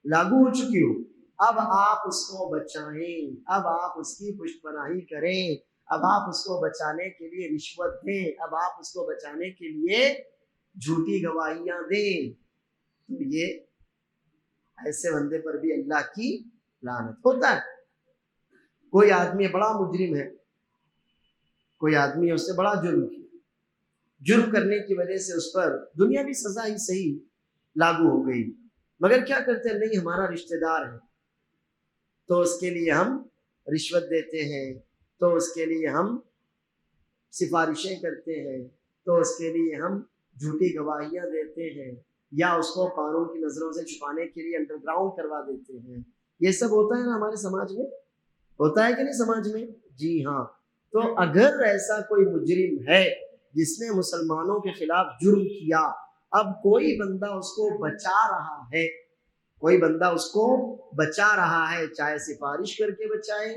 لاگو ہو چکی ہو. اب آپ اس کو بچائیں، اب آپ اس کی پشتپناہی کریں، اب آپ اس کو بچانے کے لیے رشوت دیں، اب آپ اس کو بچانے کے لیے جھوٹی گواہیاں دیں، تو یہ ایسے بندے پر بھی اللہ کی لعنت ہوتا ہے. کوئی آدمی بڑا مجرم ہے، کوئی آدمی اس سے بڑا جرم کیا، جرم کرنے کی وجہ سے اس پر دنیاوی سزا ہی صحیح لاگو ہو گئی، مگر کیا کرتے ہیں؟ نہیں، ہمارا رشتہ دار ہے تو اس کے لیے ہم رشوت دیتے ہیں، تو اس کے لیے ہم سفارشیں کرتے ہیں، تو اس کے لیے ہم جھوٹی گواہیاں دیتے ہیں، یا اس کو قانون کی نظروں سے چھپانے کے لیے انڈر گراؤنڈ کروا دیتے ہیں. یہ سب ہوتا ہے نا ہمارے سماج میں، ہوتا ہے کہ نہیں سماج میں؟ جی ہاں. تو اگر ایسا کوئی مجرم ہے جس نے مسلمانوں کے خلاف جرم کیا، اب کوئی بندہ اس کو بچا رہا ہے، کوئی بندہ اس کو بچا رہا ہے، چاہے سفارش کر کے بچائے،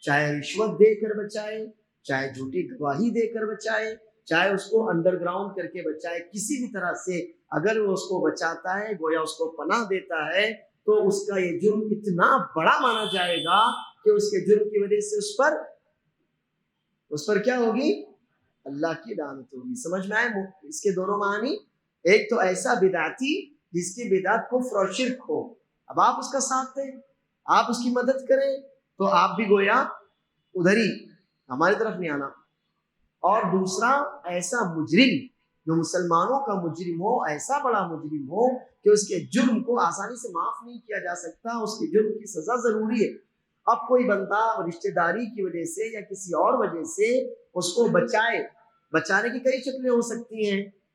چاہے رشوت دے کر بچائے، چاہے جھوٹی گواہی دے کر بچائے، چاہے اس کو انڈر گراؤنڈ کر کے بچائے، کسی بھی طرح سے اگر وہ اس کو بچاتا ہے، گویا اس کو پناہ دیتا ہے، تو اس کا یہ جرم اتنا بڑا مانا جائے گا کہ اس کے جرم کی وجہ سے اس پر کیا ہوگی؟ اللہ کی لعنت ہوگی. سمجھ میں آئے اس کے دونوں معنی؟ ایک تو ایسا بدعتی جس کی بدعت کفر اور شرک ہو، اب آپ اس کا ساتھ دیں، آپ اس کی مدد کریں، تو آپ بھی گویا ادھر ہی، ہماری طرف نہیں آنا. اور دوسرا ایسا مجرم جو مسلمانوں کا مجرم ہو، ایسا بڑا مجرم ہو کہ اس کے جرم کو آسانی سے معاف نہیں کیا جا سکتا، اس کے جرم کی سزا ضروری ہے. اب کوئی بندہ رشتہ داری کی وجہ سے یا کسی اور وجہ سے اس کو بچائے، بچانے کی کئی شکلیں ہو سکتی ہیں،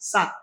7।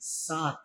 7।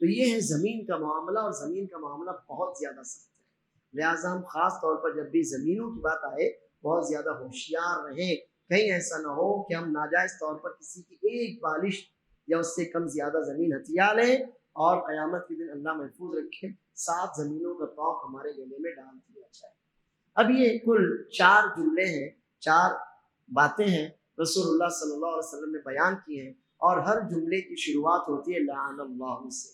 تو یہ ہے زمین کا معاملہ، اور زمین کا معاملہ بہت زیادہ سخت ہے، لہٰذا ہم خاص طور پر جب بھی زمینوں کی بات آئے بہت زیادہ ہوشیار رہیں، کہیں ایسا نہ ہو کہ ہم ناجائز طور پر کسی کی ایک بالش یا اس سے کم زیادہ زمین ہتھیا لیں اور قیامت کے دن اللہ محفوظ رکھے 7 زمینوں کا طوق ہمارے گلے میں ڈال دیا جائے۔ اب یہ کل 4 جملے ہیں، 4 باتیں ہیں رسول اللہ صلی اللہ علیہ وسلم نے بیان کی ہیں، اور ہر جملے کی شروعات ہوتی ہے لعن اللہ سے،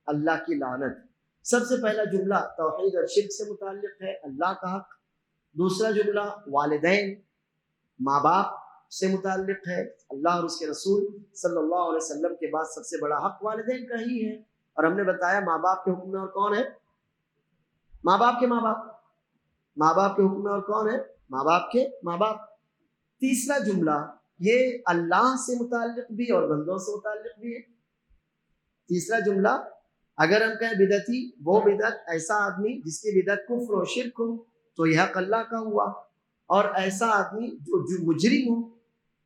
اللہ کی لعنت۔ سب سے پہلا جملہ توحید اور شرک سے متعلق ہے، اللہ کا حق۔ دوسرا جملہ والدین، ماں باپ سے متعلق ہے، اللہ اور اس کے رسول صلی اللہ علیہ وسلم کے بعد سب سے بڑا حق والدین کا ہی ہے، اور ہم نے بتایا ماں باپ کے حکم میں اور کون ہے؟ ماں باپ کے ماں باپ، ماں باپ کے حکم میں اور کون ہے؟ ماں باپ کے ماں باپ۔ تیسرا جملہ یہ اللہ سے متعلق بھی اور بندوں سے متعلق بھی ہے۔ تیسرا جملہ اگر ہم کہیں بدعتی، وہ بدعت ایسا آدمی جس کی بدعت کفر و شرک ہو تو یہ حق اللہ کا ہوا، اور ایسا آدمی جو مجرم ہو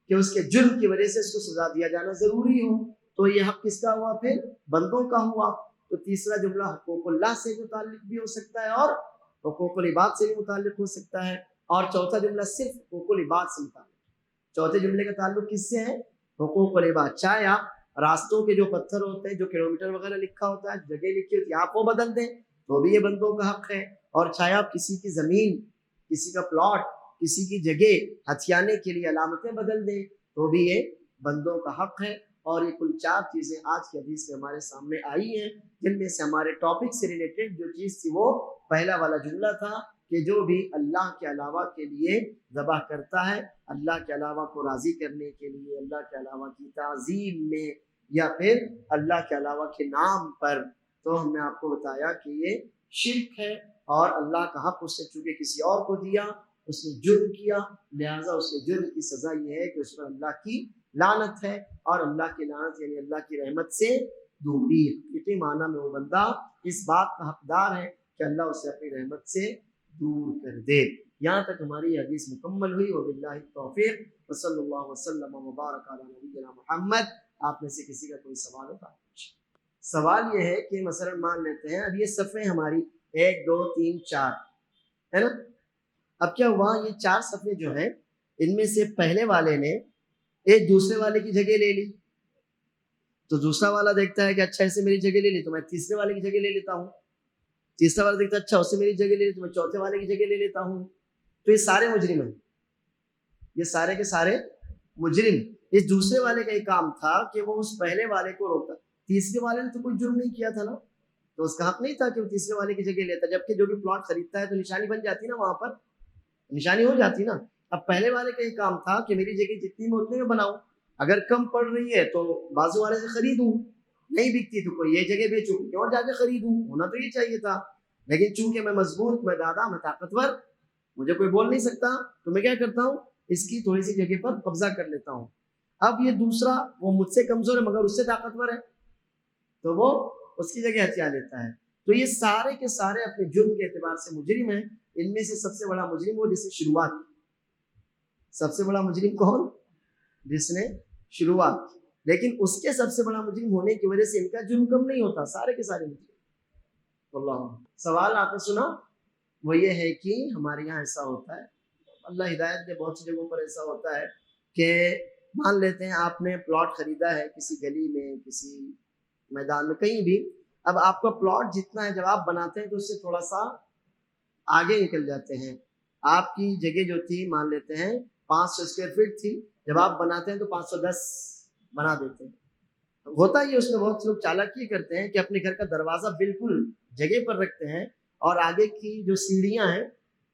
کہ اس کے جرم کی وجہ سے اس کو سزا دیا جانا ضروری ہو تو یہ حق کس کا ہوا؟ پھر بندوں کا ہوا۔ تو تیسرا جملہ حقوق اللہ سے متعلق بھی ہو سکتا ہے اور حقوق العباد سے بھی متعلق ہو سکتا ہے، اور چوتھا جملہ صرف حقوق العباد سے متعلق۔ چوتھے جملے کا تعلق کس سے ہے؟ حقوق العباد۔ چاہے آپ راستوں کے جو پتھر ہوتے ہیں، جو کلومیٹر وغیرہ لکھا ہوتا ہے، جگہ لکھی ہوتی ہے، آپ وہ بدل دیں تو بھی یہ بندوں کا حق ہے، اور چاہے آپ کسی کی زمین، کسی کا پلاٹ، کسی کی جگہ ہتھیانے کے لیے علامتیں بدل دیں تو بھی یہ بندوں کا حق ہے۔ اور یہ کل 4 چیزیں آج کی حدیث میں ہمارے سامنے آئی ہیں، جن میں سے ہمارے ٹاپک سے ریلیٹڈ جو چیز تھی وہ پہلا والا جملہ تھا کہ جو بھی اللہ کے علاوہ کے لیے ذبح کرتا ہے، اللہ کے علاوہ کو راضی کرنے کے لیے، اللہ کے علاوہ کی تعظیم میں، یا پھر اللہ کے علاوہ کے نام پر، تو ہم نے آپ کو بتایا کہ یہ شرک ہے، اور اللہ کا حق اس نے چونکہ کسی اور کو دیا، اس نے جرم کیا، لہٰذا اس کے جرم کی سزا یہ ہے کہ اس پر اللہ کی لعنت ہے، اور اللہ کی لعنت یعنی اللہ کی رحمت سے دوری۔ حقیقی معنی میں وہ بندہ اس بات کا حقدار ہے کہ اللہ اسے اپنی رحمت سے دور کر دے۔ یہاں تک ہماری حدیث مکمل ہوئی، وباللہ التوفیق، وصلی اللہ وسلم وبارک علی نبینا محمد۔ آپ میں سے کسی کا کوئی سوال ہوتا ہے؟ سوال یہ ہے کہ مثلا مان لیتے ہیں اب یہ صفحے ہماری 1 2 3 4 ہے نا، اب کیا ہوا، یہ 4 صفحے جو ہیں ان میں سے پہلے والے نے ایک دوسرے والے کی جگہ لے لی، تو دوسرا والا دیکھتا ہے کہ اچھا اسے میری جگہ لے لی تو میں تیسرے والے کی جگہ لے لیتا ہوں، تیسرا والا دیکھتا ہے اچھا اسے میری جگہ لے لی تو میں چوتھے والے کی جگہ لے لیتا ہوں، تو یہ سارے مجرم ہیں، یہ سارے کے سارے مجرم۔ اس دوسرے والے کا یہ کام تھا کہ وہ اس پہلے والے کو روکتا، تیسرے والے نے تو کوئی جرم نہیں کیا تھا نا، تو اس کا حق نہیں تھا کہ وہ تیسرے والے کی جگہ لیتا، جبکہ جو بھی پلاٹ خریدتا ہے تو نشانی بن جاتی نا، وہاں پر نشانی ہو جاتی نا۔ اب پہلے والے کا یہ کام تھا کہ میری جگہ جتنی میں اتنے میں بناؤں، اگر کم پڑ رہی ہے تو بازو والے سے خریدوں، نہیں بکتی تو کوئی یہ جگہ بیچوں، کیوں جا کے خریدوں، ہونا تو یہ چاہیے تھا، لیکن چونکہ میں مضبوط، میں دادا، میں طاقتور، مجھے کوئی بول نہیں سکتا، تو میں کیا کرتا ہوں، اس کی تھوڑی سی جگہ پر قبضہ کر لیتا ہوں۔ اب یہ دوسرا وہ مجھ سے کمزور ہے مگر اس سے طاقتور ہے تو وہ اس کی جگہ ہتھیار لیتا ہے، تو یہ سارے کے سارے اپنے جرم کے اعتبار سے مجرم ہیں۔ ان میں سے سب سے بڑا مجرم وہ جس نے شروعات کی، سب سے بڑا مجرم کون؟ جس نے شروعات کی، لیکن اس کے سب سے بڑا مجرم ہونے کی وجہ سے ان کا جرم کم نہیں ہوتا، سارے کے سارے مجرم۔ اللہ سوال آپ نے سنا، وہ یہ ہے کہ ہمارے یہاں ایسا ہوتا ہے، اللہ ہدایت دے، بہت سی جگہوں پر ایسا ہوتا ہے کہ مان لیتے ہیں آپ نے پلاٹ خریدا ہے کسی گلی میں، کسی میدان میں، کہیں بھی، اب آپ کا پلاٹ جتنا ہے جب آپ بناتے ہیں تو اس سے تھوڑا سا آگے نکل جاتے ہیں، آپ کی جگہ جو تھی مان لیتے ہیں 500 اسکوائر فٹ تھی، جب آپ بناتے ہیں تو 510 بنا دیتے ہیں۔ ہوتا ہی اس میں بہت لوگ چالاکی کرتے ہیں کہ اپنے گھر کا دروازہ بالکل جگہ پر رکھتے ہیں اور آگے کی جو سیڑھیاں ہیں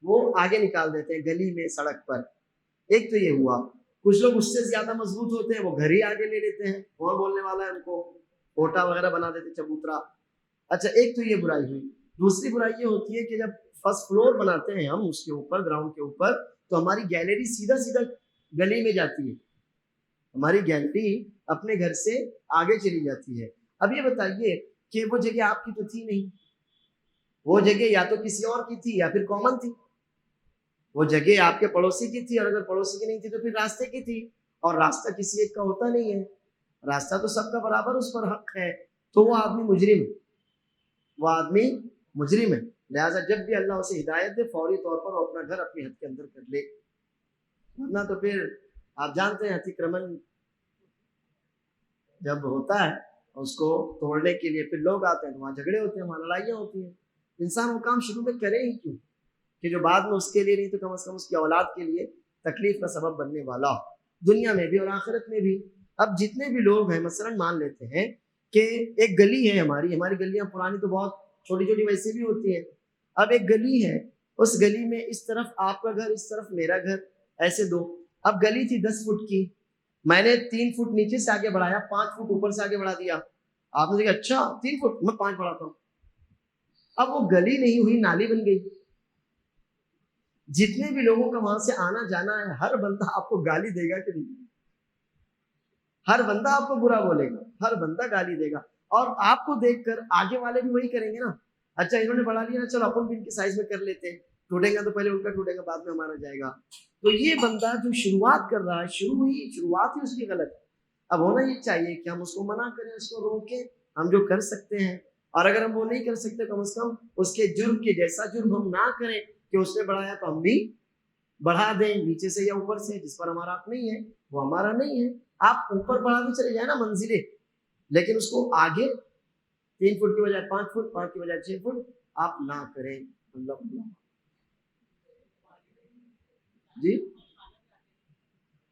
وہ آگے نکال دیتے ہیں گلی میں، سڑک پر۔ ایک تو یہ ہوا، کچھ لوگ اس سے زیادہ مضبوط ہوتے ہیں، وہ گھر ہی آگے لے لیتے ہیں، کون بولنے والا ہے ان کو، کوٹا وغیرہ بنا دیتے، چبوترا۔ اچھا ایک تو یہ برائی ہوئی، دوسری برائی یہ ہوتی ہے کہ جب فرسٹ فلور بناتے ہیں ہم اس کے اوپر، گراؤنڈ کے اوپر، تو ہماری گیلری سیدھا سیدھا گلی میں جاتی ہے، ہماری گیلری اپنے گھر سے آگے چلی جاتی ہے۔ اب یہ بتائیے کہ وہ جگہ آپ کی تو تھی نہیں، وہ جگہ یا تو کسی اور کی تھی یا پھر کامن تھی، وہ جگہ آپ کے پڑوسی کی تھی، اور اگر پڑوسی کی نہیں تھی تو پھر راستے کی تھی، اور راستہ کسی ایک کا ہوتا نہیں ہے، راستہ تو سب کا برابر اس پر حق ہے۔ تو وہ آدمی مجرم ہے، وہ آدمی مجرم ہے. لہٰذا جب بھی اللہ اسے ہدایت دے فوری طور پر وہ اپنا گھر اپنی حد کے اندر کر لے، ورنہ تو پھر آپ جانتے ہیں اتکرمن جب ہوتا ہے اس کو توڑنے کے لیے پھر لوگ آتے ہیں تو وہاں جھگڑے ہوتے ہیں، وہاں لڑائیاں ہوتی ہیں. انسان وہ کام شروع میں کرے ہی کیوں کہ جو بعد میں اس کے لیے نہیں تو کم از کم اس کی اولاد کے لیے تکلیف کا سبب بننے والا ہو، دنیا میں بھی اور آخرت میں بھی. اب جتنے بھی لوگ ہیں مثلا مان لیتے ہیں کہ ایک گلی ہے، ہماری گلیاں پرانی تو بہت چھوٹی چھوٹی ویسے بھی ہوتی ہیں. اب ایک گلی ہے، اس گلی میں اس طرف آپ کا گھر، اس طرف میرا گھر، ایسے دو. اب گلی تھی 10 فٹ کی، میں نے 3 فٹ نیچے سے آگے بڑھایا، 5 فٹ اوپر سے آگے بڑھا دیا. آپ نے دیکھا اچھا 3 فٹ میں 5 بڑھاتا ہوں. اب وہ گلی نہیں ہوئی، نالی بن گئی. جتنے بھی لوگوں کا وہاں سے آنا جانا ہے، ہر بندہ آپ کو گالی دے گا کہ نہیں؟ ہر بندہ آپ کو برا بولے گا، ہر بندہ گالی دے گا. اور آپ کو دیکھ کر آگے والے بھی وہی کریں گے نا. اچھا انہوں نے بڑھا لیا نا، چلو اپن بھی ان کی سائز میں کر لیتے ہیں، ٹوٹے گا تو پہلے ان کا ٹوٹے گا، بعد میں ہمارا جائے گا. تو یہ بندہ جو شروعات کر رہا ہے، شروعات ہی اس کی غلط ہے. اب ہونا یہ چاہیے کہ ہم اس کو منع کریں، اس کو روکیں، ہم جو کر سکتے ہیں. اور اگر ہم وہ نہیں کر سکتے کم از کم اس کے جرم کے جیسا جرم ہم نہ کریں کہ اس نے بڑھایا تو ہم بھی بڑھا دیں نیچے سے یا اوپر سے. جس پر ہمارا حق نہیں ہے وہ ہمارا نہیں ہے. آپ اوپر بڑھاتے چلے جائیں نا منزلیں، لیکن اس کو آگے 3 فٹ کی بجائے 5 فٹ، 5 کی بجائے 6 فٹ آپ نہ کریں. اللہ جی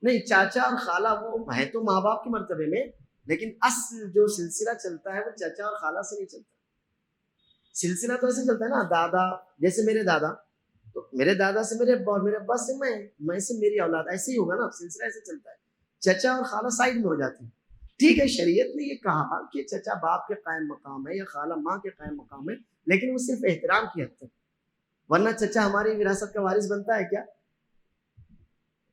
نہیں، چاچا اور خالہ وہ ہے تو ماں باپ کے مرتبے میں، لیکن اصل جو سلسلہ چلتا ہے وہ چاچا اور خالہ سے نہیں چلتا. سلسلہ تو ایسے چلتا ہے نا، دادا جیسے میرے دادا، تو میرے دادا سے میرے ابا، اور میرے ابا سے میں سے میری اولاد، ایسے ہی ہوگا نا. سلسلہ ایسے چلتا ہے. چچا اور خالہ سائڈ میں ہو جاتے ہیں. ٹھیک ہے، شریعت نے یہ کہا کہ چچا باپ کے قائم مقام ہے یا خالہ ماں کے قائم مقام ہے، لیکن وہ صرف احترام کی حد تک. ورنہ چچا ہماری وراثت کا وارث بنتا ہے کیا؟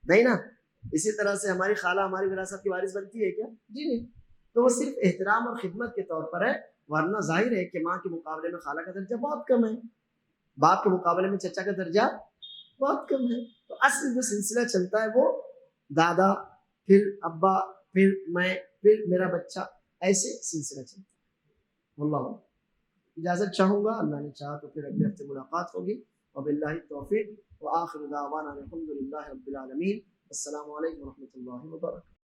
نہیں نا. اسی طرح سے ہماری خالہ ہماری وراثت کی وارث بنتی ہے کیا؟ جی نہیں. تو وہ صرف احترام اور خدمت کے طور پر ہے. ورنہ ظاہر ہے کہ ماں کے مقابلے میں خالہ کا درجہ بہت کم ہے، باپ کے مقابلے میں چچا کا درجہ بہت کم ہے. تو اصل جو سلسلہ چلتا ہے وہ دادا، پھر ابا، پھر میں، پھر میرا بچہ، ایسے سلسلہ چلتا ہے. واللہ اجازت چاہوں گا، اللہ نے چاہا تو پھر اگلے ہفتے ملاقات ہوگی. وباللہ التوفیق وآخر دعوانا الحمد للہ رب العالمین. السلام علیکم ورحمۃ اللہ وبرکاتہ.